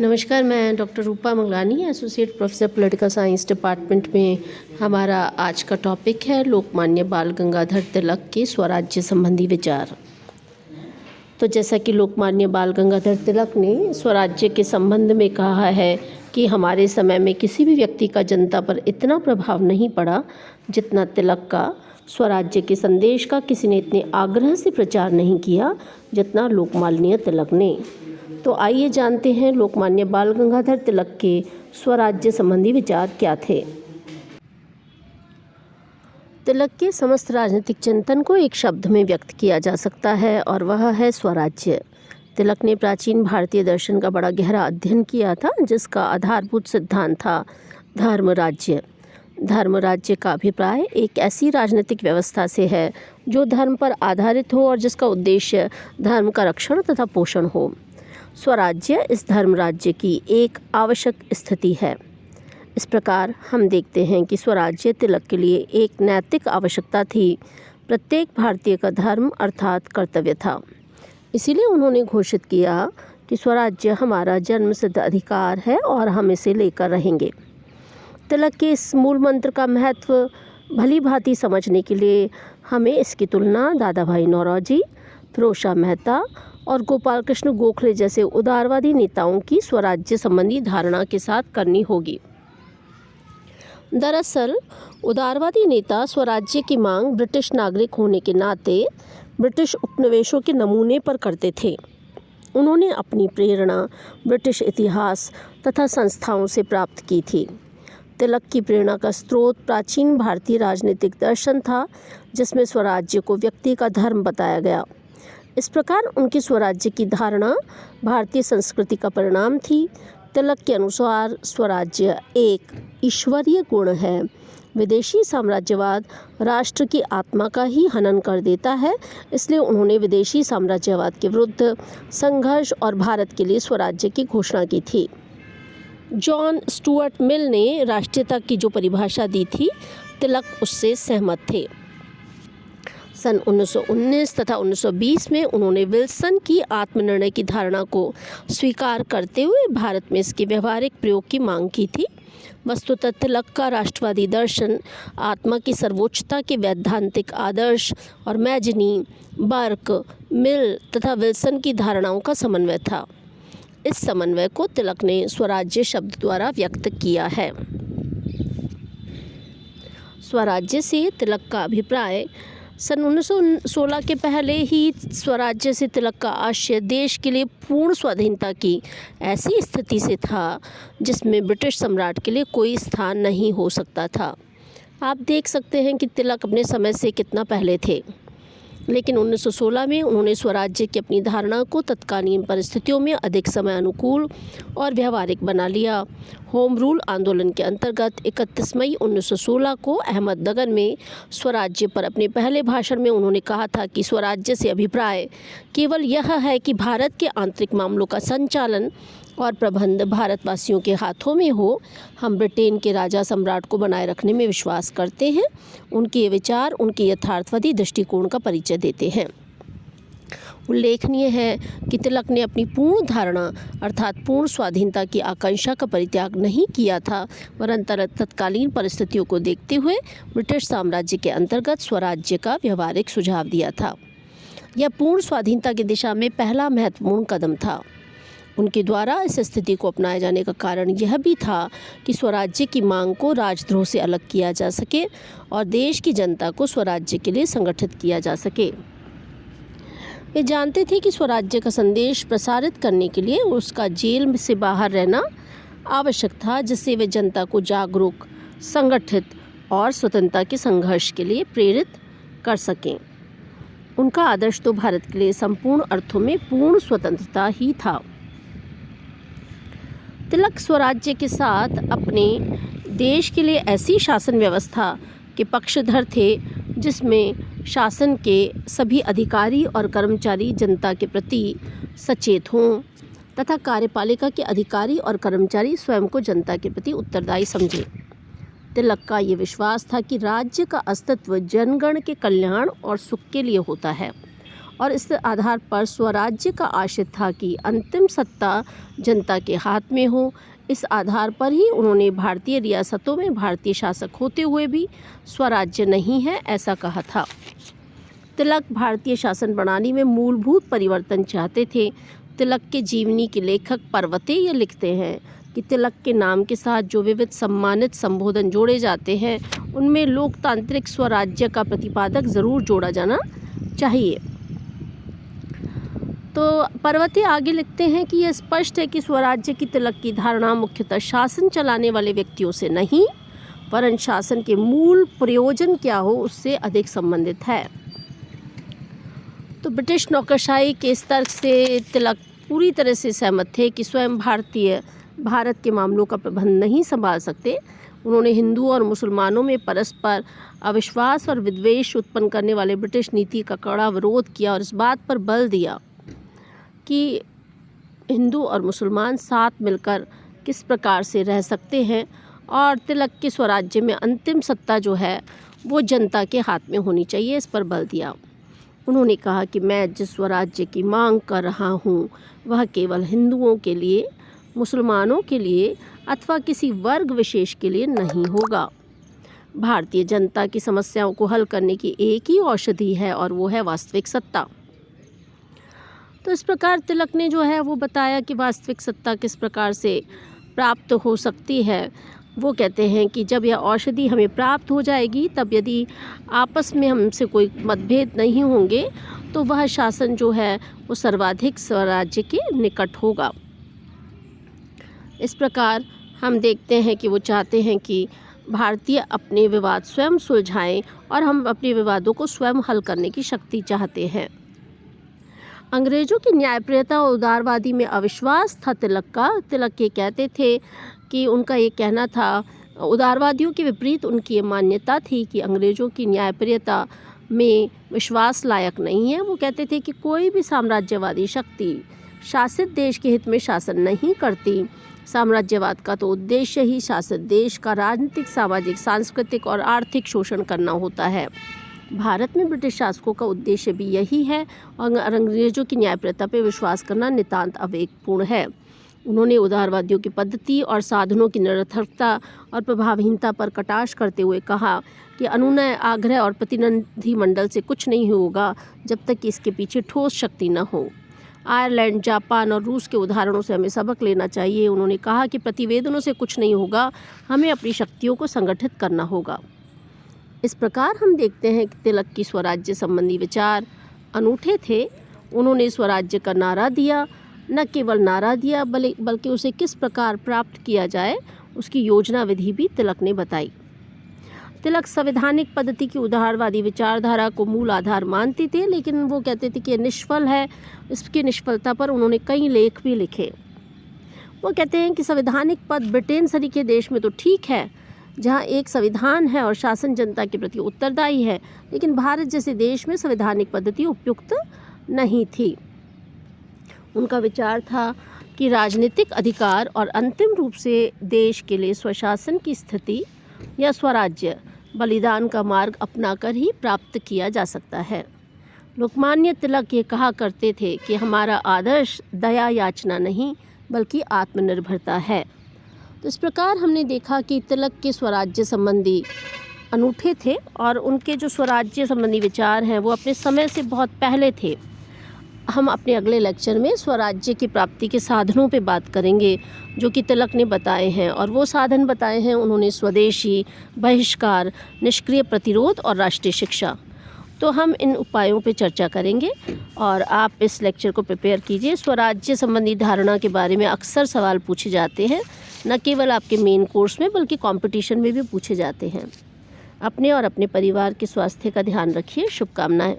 नमस्कार, मैं doctor Rupa Mangalani, associate professor political science department में। हमारा आज का टॉपिक है लोकमान्य बाल गंगाधर तिलक के स्वराज्य संबंधी विचार। तो जैसा कि लोकमान्य बाल गंगाधर तिलक ने स्वराज्य के संबंध में कहा है कि हमारे समय में किसी भी व्यक्ति का जनता पर इतना प्रभाव नहीं पड़ा जितना तिलक का। स्वराज्य के संदेश का किसी ने इतने आग्रह से प्रचार नहीं किया जितना लोकमान्य तिलक ने। तो आइए जानते हैं लोकमान्य बाल गंगाधर तिलक के स्वराज्य संबंधी विचार क्या थे। तिलक के समस्त राजनीतिक चिंतन को एक शब्द में व्यक्त किया जा सकता है और वह है स्वराज्य। तिलक ने प्राचीन भारतीय दर्शन का बड़ा गहरा अध्ययन किया था, जिसका आधारभूत सिद्धांत था धर्म राज्य। धर्म राज्य का अभिप्राय एक ऐसी राजनीतिक व्यवस्था से है जो धर्म पर आधारित हो और जिसका उद्देश्य धर्म का रक्षण तथा पोषण हो। स्वराज्य इस धर्म राज्य की एक आवश्यक स्थिति है। इस प्रकार हम देखते हैं कि स्वराज्य तिलक के लिए एक नैतिक आवश्यकता थी। प्रत्येक भारतीय का धर्म अर्थात कर्तव्य था। इसीलिए उन्होंने घोषित किया कि स्वराज्य हमारा जन्मसिद्ध अधिकार है और हम इसे लेकर रहेंगे। तिलक के इस मूल मंत्र का महत्व भली भांति समझने के लिए हमें इसकी तुलना दादा भाई नौरोजी, फिरोज शाह मेहता और गोपाल कृष्ण गोखले जैसे उदारवादी नेताओं की स्वराज्य संबंधी धारणा के साथ करनी होगी। दरअसल उदारवादी नेता स्वराज्य की मांग ब्रिटिश नागरिक होने के नाते ब्रिटिश उपनिवेशों के नमूने पर करते थे। उन्होंने अपनी प्रेरणा ब्रिटिश इतिहास तथा संस्थाओं से प्राप्त की थी। तिलक की प्रेरणा का स्रोत प्राचीन भारतीय राजनीतिक दर्शन था, जिसमें स्वराज्य को व्यक्ति का धर्म बताया गया। इस प्रकार उनकी स्वराज्य की धारणा भारतीय संस्कृति का परिणाम थी। तिलक के अनुसार स्वराज्य एक ईश्वरीय गुण है। विदेशी साम्राज्यवाद राष्ट्र की आत्मा का ही हनन कर देता है, इसलिए उन्होंने विदेशी साम्राज्यवाद के विरुद्ध संघर्ष और भारत के लिए स्वराज्य की घोषणा की थी। जॉन स्टुअर्ट मिल ने राष्ट्रीयता की जो परिभाषा दी थी, तिलक उससे सहमत थे। सन 1919 तथा 1920 में उन्होंने विल्सन की आत्मनिर्णय की धारणा को स्वीकार करते हुए भारत में इसके व्यवहारिक प्रयोग की मांग की थी। वस्तुतः तिलक का राष्ट्रवादी दर्शन आत्मा की सर्वोच्चता के वैधांतिक आदर्श और मैजनी, बर्क, मिल तथा विल्सन की धारणाओं का समन्वय था। इस समन्वय को तिलक ने स्वराज्य शब्द द्वारा व्यक्त किया है। स्वराज्य से तिलक का अभिप्राय सन 1916 के पहले ही स्वराज्य से तिलक का आशय देश के लिए पूर्ण स्वाधीनता की ऐसी स्थिति से था जिसमें ब्रिटिश सम्राट के लिए कोई स्थान नहीं हो सकता था। आप देख सकते हैं कि तिलक अपने समय से कितना पहले थे, लेकिन 1916 में उन्होंने स्वराज्य की अपनी धारणा को तत्कालीन परिस्थितियों में अधिक समय अनुकूल और व्यवहारिक बना लिया। होम रूल आंदोलन के अंतर्गत 31 मई 1916 को अहमदनगर में स्वराज्य पर अपने पहले भाषण में उन्होंने कहा था कि स्वराज्य से अभिप्राय केवल यह है कि भारत के आंतरिक मामलों का संचालन और प्रबंध भारतवासियों के हाथों में हो। हम ब्रिटेन के राजा सम्राट को बनाए रखने में विश्वास करते हैं। उनके ये विचार उनके यथार्थवादी दृष्टिकोण का परिचय देते हैं। उल्लेखनीय है कि तिलक ने अपनी पूर्ण धारणा अर्थात पूर्ण स्वाधीनता की आकांक्षा का परित्याग नहीं किया था, वरन तत्कालीन परिस्थितियों को देखते हुए ब्रिटिश साम्राज्य के अंतर्गत स्वराज्य का व्यवहारिक सुझाव दिया था। यह पूर्ण स्वाधीनता की दिशा में पहला महत्वपूर्ण कदम था। उनके द्वारा इस स्थिति को अपनाए जाने का कारण यह भी था कि स्वराज्य की मांग को राजद्रोह से अलग किया जा सके और देश की जनता को स्वराज्य के लिए संगठित किया जा सके। वे जानते थे कि स्वराज्य का संदेश प्रसारित करने के लिए उसका जेल से बाहर रहना आवश्यक था, जिससे वे जनता को जागरूक, संगठित और स्वतंत्रता के संघर्ष के लिए प्रेरित कर सकें। उनका आदर्श तो भारत के लिए संपूर्ण अर्थों में पूर्ण स्वतंत्रता ही था। तिलक स्वराज्य के साथ अपने देश के लिए ऐसी शासन व्यवस्था के पक्षधर थे जिसमें शासन के सभी अधिकारी और कर्मचारी जनता के प्रति सचेत हों तथा कार्यपालिका के अधिकारी और कर्मचारी स्वयं को जनता के प्रति उत्तरदायी समझें। तिलक का ये विश्वास था कि राज्य का अस्तित्व जनगण के कल्याण और सुख के लिए होता है और इस आधार पर स्वराज्य का आशय था कि अंतिम सत्ता जनता के हाथ में हो। इस आधार पर ही उन्होंने भारतीय रियासतों में भारतीय शासक होते हुए भी स्वराज्य नहीं है ऐसा कहा था। तिलक भारतीय शासन प्रणाली में मूलभूत परिवर्तन चाहते थे। तिलक के जीवनी के लेखक पर्वते ये लिखते हैं कि तिलक के नाम के साथ जो विविध सम्मानित संबोधन जोड़े जाते हैं उनमें लोकतांत्रिक स्वराज्य का प्रतिपादक ज़रूर जोड़ा जाना चाहिए। तो पर्वते आगे लिखते हैं कि यह स्पष्ट है कि स्वराज्य की तिलक की धारणा मुख्यतः शासन चलाने वाले व्यक्तियों से नहीं वरन शासन के मूल प्रयोजन क्या हो उससे अधिक संबंधित है। तो ब्रिटिश नौकरशाही के इस तर्क से तिलक पूरी तरह से सहमत थे कि स्वयं भारत के मामलों का प्रबंध नहीं संभाल सकते। उन्होंने हिंदू और मुसलमानों में परस्पर अविश्वास और विद्वेष उत्पन्न करने वाले ब्रिटिश नीति का कड़ा विरोध किया और इस बात पर बल दिया कि हिंदू और मुसलमान साथ मिलकर किस प्रकार से रह सकते हैं और तिलक के स्वराज्य में अंतिम सत्ता जो है वो जनता के हाथ में होनी चाहिए, इस पर बल दिया। उन्होंने कहा कि मैं जिस स्वराज्य की मांग कर रहा हूँ वह केवल हिंदुओं के लिए, मुसलमानों के लिए अथवा किसी वर्ग विशेष के लिए नहीं होगा। भारतीय जनता की समस्याओं को हल करने की एक ही औषधि है और वो है वास्तविक सत्ता। तो इस प्रकार तिलक ने जो है वो बताया कि वास्तविक सत्ता किस प्रकार से प्राप्त हो सकती है। वो कहते हैं कि जब यह औषधि हमें प्राप्त हो जाएगी तब यदि आपस में हमसे कोई मतभेद नहीं होंगे तो वह शासन जो है वो सर्वाधिक स्वराज्य के निकट होगा। इस प्रकार हम देखते हैं कि वो चाहते हैं कि भारतीय अपने विवाद स्वयं सुलझाएं और हम अपने विवादों को स्वयं हल करने की शक्ति चाहते हैं। अंग्रेजों की न्यायप्रियता और उदारवादी में अविश्वास था तिलक का। तिलक ये कहते थे कि उनका ये कहना था, उदारवादियों के विपरीत उनकी ये मान्यता थी कि अंग्रेज़ों की न्यायप्रियता में विश्वास लायक नहीं है। वो कहते थे कि कोई भी साम्राज्यवादी शक्ति शासित देश के हित में शासन नहीं करती। साम्राज्यवाद का तो उद्देश्य ही शासित देश का राजनीतिक, सामाजिक, सांस्कृतिक और आर्थिक शोषण करना होता है। भारत में ब्रिटिश शासकों का उद्देश्य भी यही है और अंग्रेज़ों की न्यायप्रियता पर विश्वास करना नितांत अविवेकपूर्ण है। उन्होंने उदारवादियों की पद्धति और साधनों की निरर्थकता और प्रभावहीनता पर कटाक्ष करते हुए कहा कि अनुनय, आग्रह और प्रतिनिधि मंडल से कुछ नहीं होगा जब तक कि इसके पीछे ठोस शक्ति न हो। आयरलैंड, जापान और रूस के उदाहरणों से हमें सबक लेना चाहिए। उन्होंने कहा कि प्रतिवेदनों से कुछ नहीं होगा, हमें अपनी शक्तियों को संगठित करना होगा। इस प्रकार हम देखते हैं कि तिलक की स्वराज्य संबंधी विचार अनूठे थे। उन्होंने स्वराज्य का नारा दिया, न केवल नारा दिया बल्कि उसे किस प्रकार प्राप्त किया जाए उसकी योजना विधि भी तिलक ने बताई। तिलक संवैधानिक पद्धति की उदारवादी विचारधारा को मूल आधार मानते थे, लेकिन वो कहते थे कि ये निष्फल है। इसकी निष्फलता पर उन्होंने कई लेख भी लिखे। वो कहते हैं कि संवैधानिक पद ब्रिटेन सरीखे देश में तो ठीक है जहाँ एक संविधान है और शासन जनता के प्रति उत्तरदायी है, लेकिन भारत जैसे देश में संवैधानिक पद्धति उपयुक्त नहीं थी। उनका विचार था कि राजनीतिक अधिकार और अंतिम रूप से देश के लिए स्वशासन की स्थिति या स्वराज्य बलिदान का मार्ग अपनाकर ही प्राप्त किया जा सकता है। लोकमान्य तिलक ये कहा करते थे कि हमारा आदर्श दया याचना नहीं बल्कि आत्मनिर्भरता है। तो इस प्रकार हमने देखा कि तिलक के स्वराज्य संबंधी अनूठे थे और उनके जो स्वराज्य संबंधी विचार हैं वो अपने समय से बहुत पहले थे। हम अपने अगले लेक्चर में स्वराज्य की प्राप्ति के साधनों पे बात करेंगे जो कि तिलक ने बताए हैं, और वो साधन बताए हैं उन्होंने स्वदेशी, बहिष्कार, निष्क्रिय प्रतिरोध और राष्ट्रीय शिक्षा। तो हम इन उपायों पे चर्चा करेंगे और आप इस लेक्चर को प्रिपेयर कीजिए। स्वराज्य संबंधी धारणा के बारे में अक्सर सवाल पूछे जाते हैं, न केवल आपके मेन कोर्स में बल्कि कंपटीशन में भी पूछे जाते हैं। अपने और अपने परिवार के स्वास्थ्य का ध्यान रखिए। शुभकामनाएं।